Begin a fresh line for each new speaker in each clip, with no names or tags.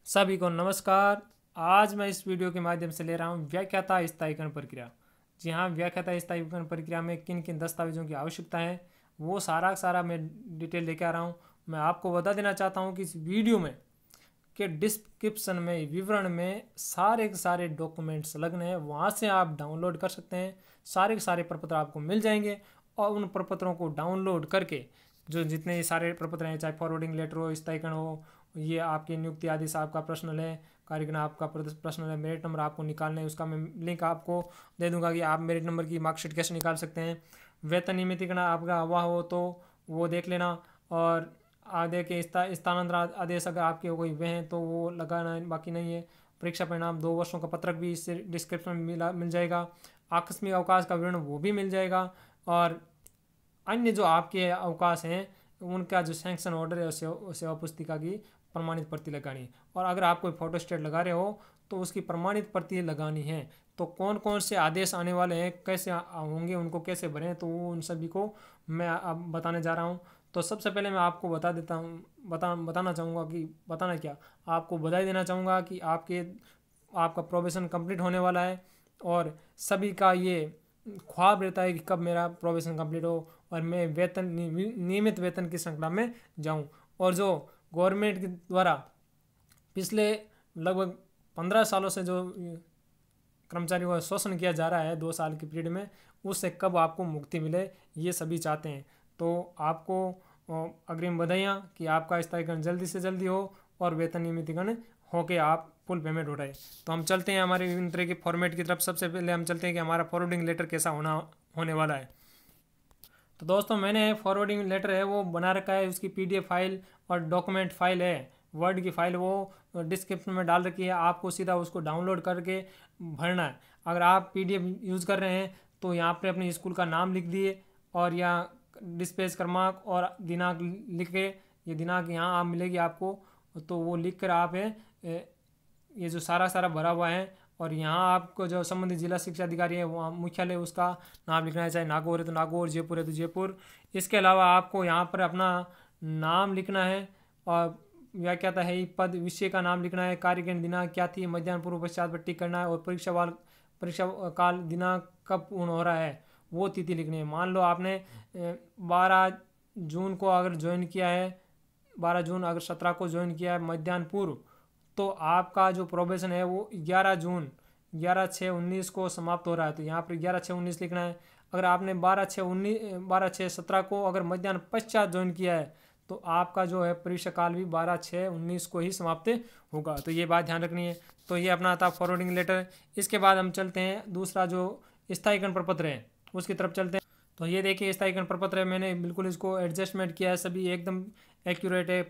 सभी को नमस्कार। आज मैं इस वीडियो के माध्यम से ले रहा हूँ व्याख्याता स्थायीकरण प्रक्रिया। जी हाँ, व्याख्याता स्थायीकरण प्रक्रिया में किन किन दस्तावेजों की आवश्यकता है वो सारा मैं डिटेल लेके आ रहा हूँ। मैं आपको बता देना चाहता हूँ कि इस वीडियो में के डिस्क्रिप्शन में विवरण में सारे के सारे डॉक्यूमेंट्स लगने हैं, वहाँ से आप डाउनलोड कर सकते हैं। सारे के सारे प्रपत्र आपको मिल जाएंगे और उन प्रपत्रों को डाउनलोड करके जो जितने ये सारे प्रपत्र हैं, चाहे फॉरवर्डिंग लेटर हो, स्थायीकरण हो, ये आपकी नियुक्ति आदेश आपका पर्सनल है, कार्यक्रम आपका पर्सनल है, मेरिट नंबर आपको निकालना है, उसका मैं लिंक आपको दे दूंगा कि आप मेरिट नंबर की मार्कशीट कैसे निकाल सकते हैं। वेतन नियमितीकरण आपका हुआ हो तो वो देख लेना, और आगे के स्थानांतरण आदेश अगर आपके कोई वे हैं तो वो लगाना है, बाकी नहीं है। परीक्षा परिणाम 2 वर्षों का पत्रक भी इससे डिस्क्रिप्शन में मिल जाएगा। आकस्मिक अवकाश का विवरण वो भी मिल जाएगा, और अन्य जो आपके अवकाश हैं उनका जो सैंक्शन ऑर्डर है सेवा पुस्तिका की प्रमाणित प्रति लगानी है। और अगर आप कोई फोटो स्टेट लगा रहे हो तो उसकी प्रमाणित प्रति लगानी है। तो कौन कौन से आदेश आने वाले हैं, कैसे होंगे, उनको कैसे भरें, तो वो उन सभी को मैं अब बताने जा रहा हूँ। तो सबसे पहले मैं आपको बता देता हूँ, बताना चाहूँगा कि बताना क्या, आपको बधाई देना चाहूँगा कि आपका प्रोबेशन कंप्लीट होने वाला है। और सभी का ये ख्वाब रहता है कि कब मेरा प्रोबेशन कंप्लीट हो और मैं नियमित वेतन की श्रृंखला में जाऊं। और जो गवर्नमेंट के द्वारा पिछले लगभग 15 सालों से जो कर्मचारियों का शोषण किया जा रहा है 2 साल की पीरियड में, उससे कब आपको मुक्ति मिले, ये सभी चाहते हैं। तो आपको अग्रिम बधाइयाँ कि आपका स्थायीकरण जल्दी से जल्दी हो और वेतन नियमितीकरण होके आप फुल पेमेंट उठाए। तो हम चलते हैं हमारे विभिन्न तरह के फॉर्मेट की तरफ। सबसे पहले हम चलते हैं कि हमारा फॉरवर्डिंग लेटर कैसा होने वाला है। तो दोस्तों, मैंने फॉरवर्डिंग लेटर है वो बना रखा है, उसकी PDF फाइल और डॉक्यूमेंट फाइल है, वर्ड की फाइल, वो डिस्क्रिप्शन में डाल रखी है। आपको सीधा उसको डाउनलोड करके भरना है। अगर आप PDF यूज़ कर रहे हैं तो यहाँ पर अपने स्कूल का नाम लिख दिए और यहाँ डिस्पेच क्रमांक और दिनांक लिख के, ये दिनांक यहाँ आप मिलेगी आपको, तो वो लिख कर आप ये जो सारा भरा हुआ है, और यहाँ आपको जो संबंधित जिला शिक्षा अधिकारी है वहाँ मुख्यालय उसका नाम लिखना है, चाहे नागौर है तो नागौर, जयपुर है तो जयपुर। इसके अलावा आपको यहाँ पर अपना नाम लिखना है, और व्याख्याता है पद विषय का नाम लिखना है, कार्यक्रम दिनांक क्या थी, मध्याह्न पूर्व पश्चात पर टिक करना है, और परीक्षा काल दिनांक कब पूर्ण हो रहा है वो तिथि लिखनी है। मान लो आपने 12 जून को अगर ज्वाइन किया है, 12 जून अगर 17 को ज्वाइन किया है मध्याह्न पूर्व, तो आपका जो प्रोबेशन है वो 11/6/19 को समाप्त हो रहा है। तो यहाँ पर 11/6/19 लिखना है। अगर आपने 12/6/17 को अगर मध्याह्न पश्चात ज्वाइन किया है तो आपका जो है परीक्षा काल भी 12/6/19 को ही समाप्त होगा। तो ये बात ध्यान रखनी है। तो ये अपना था फॉरवर्डिंग लेटर। इसके बाद हम चलते हैं दूसरा जो स्थायीकरण प्रपत्र है उसकी तरफ चलते हैं। तो ये देखिए स्थायीकरण प्रपत्र है, मैंने बिल्कुल इसको एडजस्टमेंट किया है, सभी एकदम एक्यूरेट है।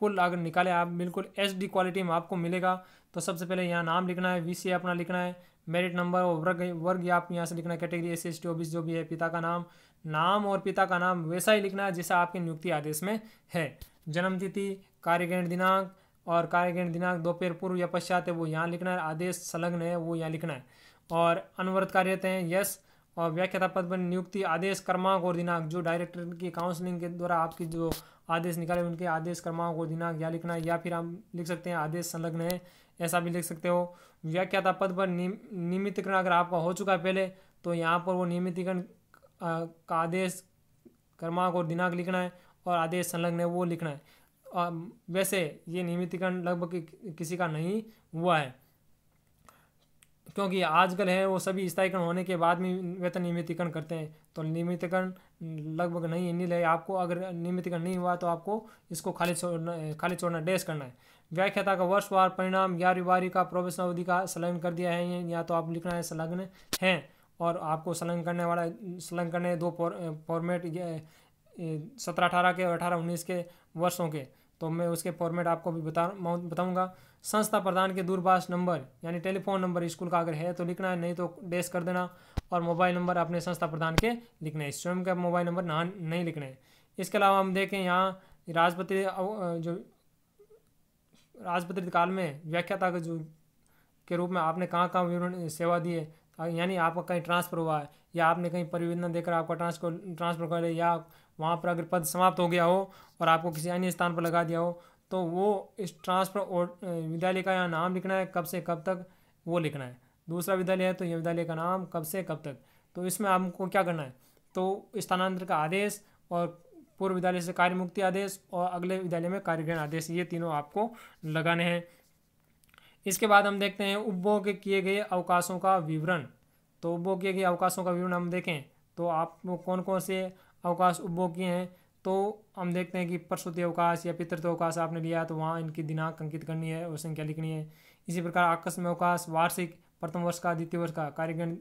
फुल अगर निकाले आप बिल्कुल HD क्वालिटी में आपको मिलेगा। तो सबसे पहले यहाँ नाम लिखना है, विषय अपना लिखना है, मेरिट नंबर और वर्ग आप यहाँ से लिखना है, कैटेगरी SC ST OBC जो भी है, पिता का नाम और पिता का नाम वैसा ही लिखना है जैसा आपके नियुक्ति आदेश में है। जन्म तिथि, कार्यग्रहण दिनांक, और कार्यग्रहण दिनांक दोपहर पूर्व या पश्चात है वो यहाँ लिखना है, आदेश संलग्न है वो यहाँ लिखना है, और अनवरत कार्यरत हैं यस, और व्याख्याता पद पर नियुक्ति आदेश क्रमांक और दिनांक जो डायरेक्टर की काउंसलिंग के द्वारा आपकी जो आदेश निकाले उनके आदेश क्रमांक और दिनांक यहाँ लिखना है, या फिर आप लिख सकते हैं आदेश संलग्न है, ऐसा भी लिख सकते हो। व्याख्याता पद पर नियमितीकरण अगर आपका हो चुका है पहले तो यहाँ पर वो नियमितीकरण का आदेश क्रमांक और दिनांक लिखना है, और आदेश संलग्न है वो लिखना है। वैसे ये नियमितीकरण लगभग किसी का नहीं हुआ है, क्योंकि आजकल है वो सभी स्थायीकरण होने के बाद में वेतन नियमितीकरण करते हैं। तो नियमितीकरण लगभग नहीं है। आपको अगर नियमितीकरण नहीं हुआ तो आपको इसको खाली छोड़ना डैश करना है। व्याख्याता का वर्षवार परिणाम 11वीं का प्रोबेशन अवधि का संलग्न कर दिया है, या तो आप लिखना है संलग्न है, और आपको संलग्न करने 2 फॉर्मेट 17-18 के और 18-19 के वर्षों के, तो मैं उसके फॉर्मेट आपको भी बताऊंगा। संस्था प्रदान के दूरभाष नंबर यानी टेलीफोन नंबर स्कूल का अगर है तो लिखना है, नहीं तो डैश कर देना, और मोबाइल नंबर अपने संस्था प्रदान के लिखना है, स्वयं का मोबाइल नंबर नहीं लिखना है। इसके अलावा हम देखें यहाँ राजपत्रित काल में व्याख्याता के रूप में आपने कहाँ विवरण सेवा दी है, यानी आपका कहीं ट्रांसफ़र हुआ है या आपने कहीं परिवेदना देकर आपका ट्रांसफ़र कर, या वहाँ पर अगर पद समाप्त हो गया हो और आपको किसी अन्य स्थान पर लगा दिया हो, तो वो इस ट्रांसफर और विद्यालय का यहाँ नाम लिखना है, कब से कब तक वो लिखना है। दूसरा विद्यालय है तो ये विद्यालय का नाम कब से कब तक। तो इसमें आपको क्या करना है, तो स्थानांतरण का आदेश और पूर्व विद्यालय से कार्य मुक्ति आदेश और अगले विद्यालय में कार्यग्रहण आदेश, ये तीनों आपको लगाने हैं। इसके बाद हम देखते हैं उपभोग किए गए अवकाशों का विवरण। तो उपभोग किए गए अवकाशों का विवरण हम देखें तो आप कौन कौन से अवकाश उपभोग किए हैं। तो हम देखते हैं कि प्रसूति अवकाश या पितृत्व अवकाश आपने लिया तो वहाँ इनकी दिनांक अंकित करनी है और संख्या लिखनी है। इसी प्रकार आकस्मिक अवकाश वार्षिक, प्रथम वर्ष का, द्वितीय वर्ष का, कार्यग्रहण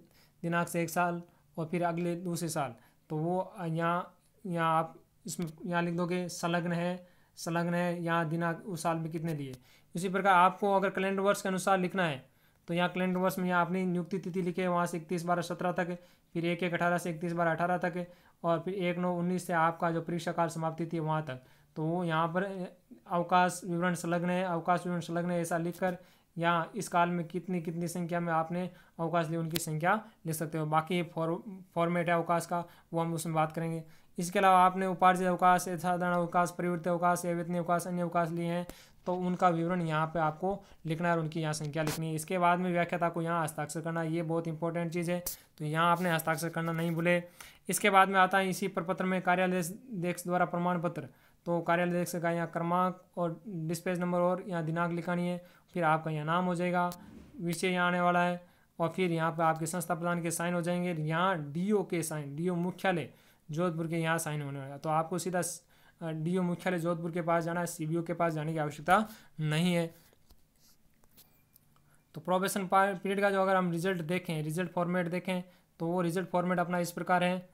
दिनांक से 1 साल और फिर अगले दूसरे साल, तो वो यहाँ आप इसमें यहाँ लिख दोगे संलग्न है यहाँ दिनांक उस साल में कितने लिए। इसी प्रकार आपको अगर कैलेंडर वर्ष के अनुसार लिखना है तो यहाँ कैलेंडर वर्ष में यहाँ अपनी नियुक्ति तिथि लिखे, वहाँ से 31/12/17 तक, फिर 1/1/18 से 31/12/18 तक, और फिर 1/9/19 से आपका जो परीक्षा काल समाप्ति थी वहाँ तक। तो वो यहाँ पर अवकाश विवरण संलग्न है, अवकाश विवरण संलग्न है ऐसा लिखकर यहाँ इस काल में कितनी कितनी संख्या में आपने अवकाश लिए उनकी संख्या लिख सकते हो। बाकी फॉर्मेट है अवकाश का, वो हम उसमें बात करेंगे। इसके अलावा आपने उपार्जित अवकाश, साधारण अवकाश, परिवर्तित अवकाश, वेतनीय अवकाश, अन्य अवकाश लिए हैं तो उनका विवरण यहाँ पे आपको लिखना है और उनकी यहाँ संख्या लिखनी है। इसके बाद में व्याख्याता को यहाँ हस्ताक्षर करना है, ये बहुत इंपॉर्टेंट चीज़ है, तो यहाँ आपने हस्ताक्षर करना नहीं भूले। इसके बाद में आता है इसी प्रपत्र में कार्यालय अध्यक्ष द्वारा प्रमाण पत्र। तो कार्यालय अध्यक्ष का यहाँ क्रमांक और डिस्पैच नंबर और यहाँ दिनांक लिखानी है, फिर आपका यहाँ नाम हो जाएगा, विषय यहाँ आने वाला है, और फिर यहाँ पे आपके संस्था प्रधान के साइन हो जाएंगे। यहाँ डीओ के साइन, डीओ मुख्यालय जोधपुर के यहाँ साइन होने वाला है, तो आपको सीधा डीओ मुख्यालय जोधपुर के पास जाना है, सीबीओ के पास जाने की आवश्यकता नहीं है। तो प्रोबेशन पीरियड का जो अगर हम रिजल्ट देखें, रिजल्ट फॉर्मेट देखें तो वो रिजल्ट फॉर्मेट अपना इस प्रकार है।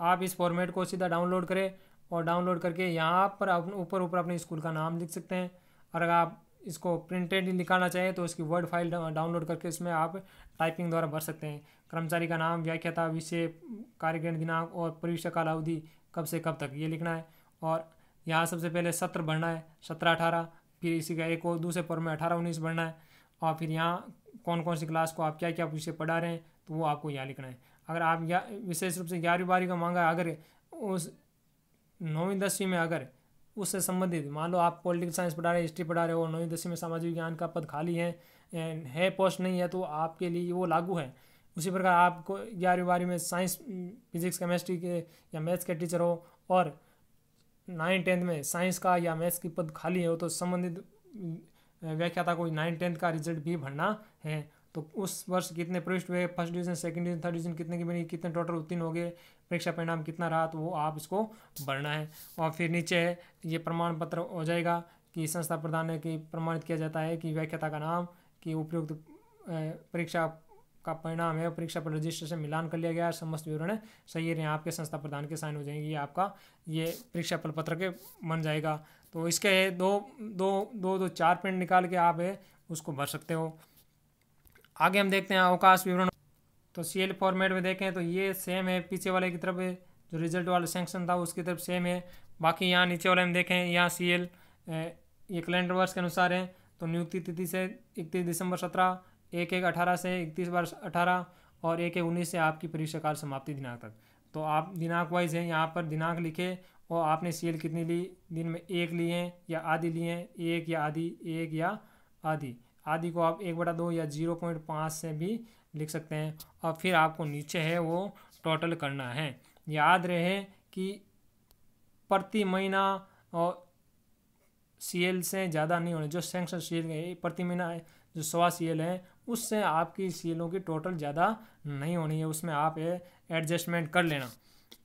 आप इस फॉर्मेट को सीधा डाउनलोड करें और डाउनलोड करके यहाँ पर ऊपर अपने स्कूल का नाम लिख सकते हैं। और अगर आप इसको प्रिंटेड निकालना चाहें तो इसकी वर्ड फाइल डाउनलोड करके इसमें आप टाइपिंग द्वारा भर सकते हैं। कर्मचारी का नाम, व्याख्याता, विषय, कार्यग्रहण दिनांक और परीक्षा काल अवधि कब से कब तक ये लिखना है। और यहाँ सबसे पहले सत्र भरना है 17-18, फिर इसी का एक और दूसरे फॉर्म में 18-19 भरना है, और फिर यहाँ कौन कौन सी क्लास को आप क्या क्या विषय पढ़ा रहे हैं तो वो आपको यहाँ लिखना है। अगर आप विशेष रूप से 11वीं-12वीं का मांगा, अगर उस 9वीं-10वीं में अगर उससे संबंधित, मान लो आप पॉलिटिकल साइंस पढ़ा रहे हैं, हिस्ट्री पढ़ा रहे हो और 9वीं-10वीं में सामाजिक विज्ञान का पद खाली है पोस्ट नहीं है, तो आपके लिए वो लागू है। उसी प्रकार आपको 11वीं-12वीं में साइंस, फिजिक्स, केमिस्ट्री के या मैथ्स के टीचर हो और 9th-10th में साइंस का या मैथ्स की पद खाली हो तो संबंधित व्याख्याता को 9th-10th का रिजल्ट भी भरना है। तो उस वर्ष कितने प्रविष्ट हुए, first division, second division, third division कितने की बनी, कितने टोटल उत्तीर्ण हो गए, परीक्षा परिणाम कितना रहा, तो वो आप इसको भरना है। और फिर नीचे है ये प्रमाण पत्र हो जाएगा कि संस्था प्रधान की प्रमाणित किया जाता है कि व्याख्याता का नाम, कि उपयुक्त परीक्षा का परिणाम है, परीक्षा पर रजिस्ट्रेशन मिलान कर लिया गया, समस्त विवरण सही है, यहाँ आपके संस्था प्रधान के साइन हो जाएंगे, ये आपका ये परीक्षा प्रपत्र के बन जाएगा। तो इसके दो 4 प्रिंट निकाल के आप उसको भर सकते हो। आगे हम देखते हैं अवकाश विवरण। तो सीएल फॉर्मेट में देखें तो ये सेम है, पीछे वाले की तरफ जो रिजल्ट वाला सेक्शन था उसकी तरफ सेम है। बाकी यहाँ नीचे वाले में देखें, यहाँ सीएल ये कैलेंडर वर्ष के अनुसार है। तो नियुक्ति तिथि से 31 दिसंबर 17, 1/1/18 से 31/12/18 और 1/1/19 से आपकी परीक्षा काल समाप्ति दिनांक तक। तो आप दिनांक वाइज है, यहाँ पर दिनांक लिखे और आपने सीएल कितनी ली, दिन में 1 लिए हैं या आधी लिए हैं, 1 या आधी, 1 या आधी। आधी को आप 1/2 या 0.5 से भी लिख सकते हैं। और फिर आपको नीचे है वो टोटल करना है। याद रहे कि प्रति महीना और सीएल से ज़्यादा नहीं होने, जो सैंक्शन सीएल है प्रति महीना है, जो 100 सीएल है उससे आपकी सीएलों की टोटल ज़्यादा नहीं होनी है, उसमें आप एडजस्टमेंट कर लेना।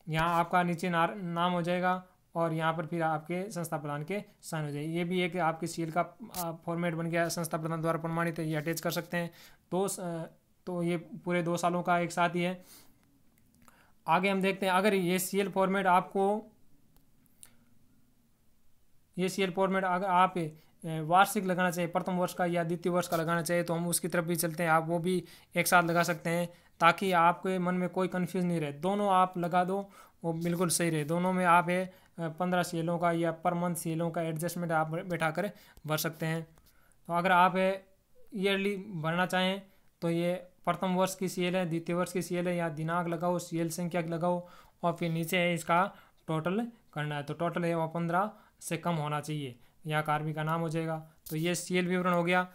यहाँ आपका नीचे नाम हो जाएगा और यहाँ पर फिर आपके संस्था प्रधान के साइन हो जाएगी। ये भी है कि आपके सीएल का फॉर्मेट बन गया, संस्था प्रधान द्वारा प्रमाणित है, ये अटैच कर सकते हैं। तो ये पूरे 2 सालों का एक साथ ही है। आगे हम देखते हैं, अगर ये सीएल फॉर्मेट अगर आप वार्षिक लगाना चाहिए, प्रथम वर्ष का या द्वितीय वर्ष का लगाना चाहिए, तो हम उसकी तरफ भी चलते हैं। आप वो भी एक साथ लगा सकते हैं ताकि आपके मन में कोई कन्फ्यूज नहीं रहे। दोनों आप लगा दो, वो बिल्कुल सही रहे। दोनों में आप 15 सीएलों का या पर मंथ सीएलों का एडजस्टमेंट आप बैठा कर भर सकते हैं। तो अगर आप ईयरली भरना चाहें तो ये प्रथम वर्ष की सीएल है, द्वितीय वर्ष की सीएल है, या दिनांक लगाओ, सीएल संख्या लगाओ और फिर नीचे है इसका टोटल करना है। तो टोटल है वो 15 से कम होना चाहिए, यहाँ कार्मिक का नाम हो जाएगा। तो ये CL विवरण हो गया।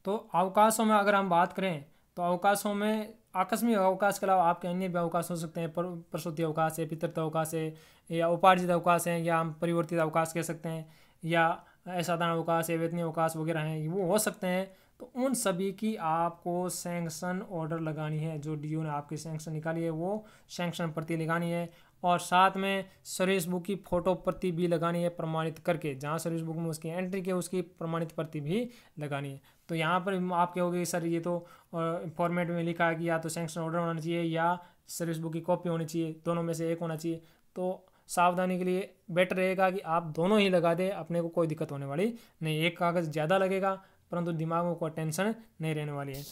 तो अवकाशों में अगर हम बात करें तो अवकाशों में आकस्मिक अवकाश के अलावा आपके अन्य भी अवकाश हो सकते हैं। प्रसूति अवकाश है, पितृत्व अवकाश है, या उपार्जित अवकाश है, या हम परिवर्तित अवकाश कह सकते हैं, या असाधारण अवकाश है, वेतनीय अवकाश वगैरह हैं, वो हो सकते हैं। तो उन सभी की आपको सैंक्शन ऑर्डर लगानी है। जो DO ने आपकी सैंक्शन निकाली है वो सैंक्शन प्रति लगानी है, और साथ में सर्विस बुक की फ़ोटो प्रति भी लगानी है प्रमाणित करके। जहाँ सर्विस बुक में उसकी एंट्री की उसकी प्रमाणित प्रति भी लगानी है। तो यहाँ पर आप कहोगे सर ये तो फॉर्मेट में लिखा है कि या तो सैंक्शन ऑर्डर होना चाहिए या सर्विस बुक की कॉपी होनी चाहिए, दोनों में से एक होना चाहिए। तो सावधानी के लिए बेटर रहेगा कि आप दोनों ही लगा दें, अपने को कोई दिक्कत होने वाली नहीं। एक कागज़ ज़्यादा लगेगा परंतु दिमाग में कोई टेंशन नहीं रहने वाली है।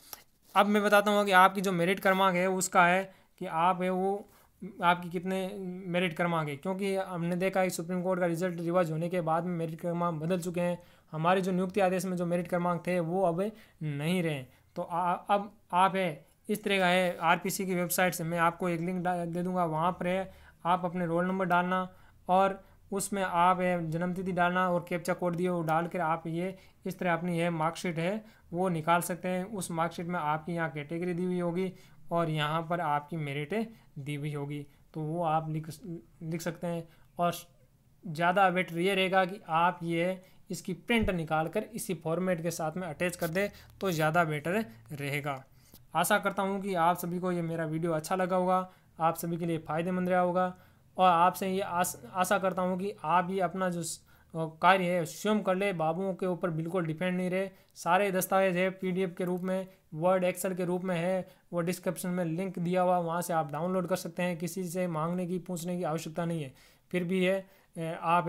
अब मैं बताता हूँ कि आपकी जो मेरिट क्रमांक है उसका है कि आप है वो आपकी कितने मेरिट क्रमांक है, क्योंकि हमने देखा है सुप्रीम कोर्ट का रिजल्ट रिवाइज होने के बाद में मेरिट क्रमांक बदल चुके हैं। हमारे जो नियुक्ति आदेश में जो मेरिट क्रमांक थे वो अब नहीं रहे। तो अब आप है इस तरह का है, RPC की वेबसाइट से मैं आपको एक लिंक दे दूंगा, वहाँ पर है आप अपने रोल नंबर डालना और उसमें आप जन्मतिथि डालना और कैप्चा कोड दिए वो डाल कर आप ये इस तरह अपनी यह मार्कशीट है वो निकाल सकते हैं। उस मार्कशीट में आपकी यहाँ कैटेगरी दी हुई होगी और यहाँ पर आपकी मेरिट दी हुई होगी, तो वो आप लिख सकते हैं। और ज़्यादा बेटर ये रहेगा कि आप ये इसकी प्रिंट निकाल कर इसी फॉर्मेट के साथ में अटैच कर दें तो ज़्यादा बेटर रहेगा। आशा करता हूँ कि आप सभी को ये मेरा वीडियो अच्छा लगा होगा, आप सभी के लिए फ़ायदेमंद रहा होगा, और आपसे ये आशा करता हूँ कि आप ये अपना जो कार्य है स्वयं कर ले, बाबुओं के ऊपर बिल्कुल डिपेंड नहीं रहे। सारे दस्तावेज है PDF के रूप में, वर्ड एक्सेल के रूप में है, वो डिस्क्रिप्शन में लिंक दिया हुआ, वहाँ से आप डाउनलोड कर सकते हैं। किसी से मांगने की पूछने की आवश्यकता नहीं है। फिर भी है आप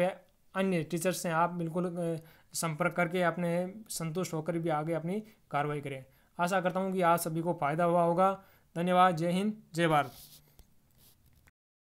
अन्य टीचर्स से आप बिल्कुल संपर्क करके अपने संतुष्ट होकर भी आगे अपनी कार्रवाई करें। आशा करता हूँ कि आप सभी को फ़ायदा हुआ होगा। धन्यवाद। जय हिंद, जय भारत।